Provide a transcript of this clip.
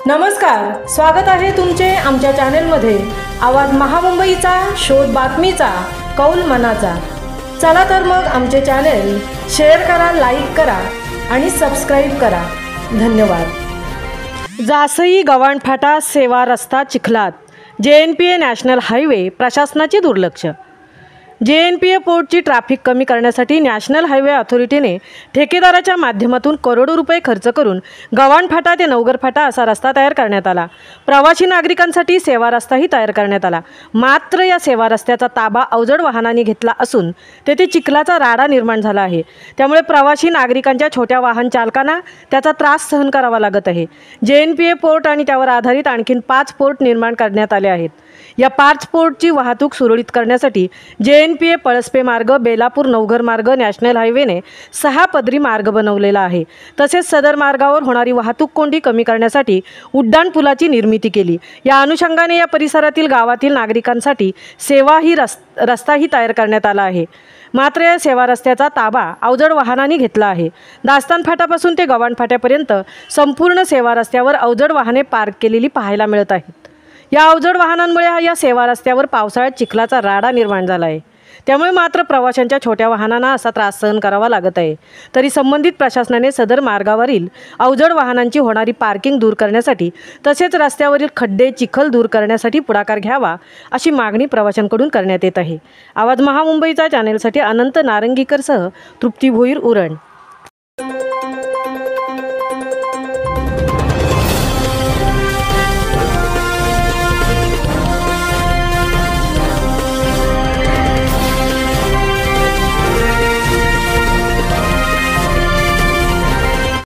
नमस्कार, स्वागत आहे तुमचे आमच्या चॅनलमध्ये। आवाज महामुंबईचा, शोध बातमीचा, कौल मनाचा। चला तर मग आमचे चॅनल शेअर करा, लाईक करा आणि सबस्क्राइब करा। धन्यवाद। जासई गव्हाणफाटा सेवा रस्ता चिखलात, JNPA नॅशनल हायवे प्रशासनाचे दुर्लक्ष। JNPA पोर्टची ट्रॅफिक कमी करण्यासाठी नॅशनल हायवे अथॉरिटीने ठेकेदाराच्या माध्यमातून करोडो रुपये खर्च करून गव्हाणफाटा ते नवघर फाटा असा रस्ता तयार करण्यात आला। प्रवासी नागरिकांसाठी सेवा रस्ताही तयार करण्यात आला। मात्र या सेवा रस्त्याचा ताबा अवजड वाहनांनी घेतला असून तेथे चिखलाचा राडा निर्माण झाला आहे। त्यामुळे प्रवासी नागरिकांच्या छोट्या वाहन चालकांना त्याचा त्रास सहन करावा लागत आहे। JNPA पोर्ट आणि त्यावर आधारित आणखी 5 पोर्ट निर्माण करण्यात आले आहेत। या 5 पोर्टची वाहतूक सुरळीत करण्यासाठी JNPA पळसपे मार्ग, बेलापूर नवघर मार्ग नॅशनल हायवेने 6 पदरी मार्ग बनवलेला आहे। तसेच सदर मार्गावर होणारी वाहतूक कोंडी कमी करण्यासाठी उड्डाण पुलाची निर्मिती केली। या अनुषंगाने या परिसरातील गावातील नागरिकांसाठी रस्ताही तयार करण्यात आला आहे। मात्र या सेवा रस्त्याचा ताबा अवजड वाहनांनी घेतला आहे। दास्तान फाटापासून ते गव्हाण फाट्यापर्यंत संपूर्ण सेवा रस्त्यावर अवजड वाहने पार्क केलेली पाहायला मिळत आहेत। या अवजड वाहनांमुळे या सेवा रस्त्यावर पावसाळ्यात चिखलाचा राडा निर्माण झाला आहे। त्यामुळे मात्र प्रवाशांच्या छोट्या वाहनांना असा त्रास सहन करावा लागत आहे। तरी संबंधित प्रशासनाने सदर मार्गावरील अवजड वाहनांची होणारी पार्किंग दूर करण्यासाठी तसेच रस्त्यावरील खड्डे चिखल दूर करण्यासाठी पुढाकार घ्यावा अशी मागणी प्रवाशांकडून करण्यात येत आहे। आवाज महामुंबईचा चॅनलसाठी अनंत नारंगीकरसह तृप्ती भोईर, उरण।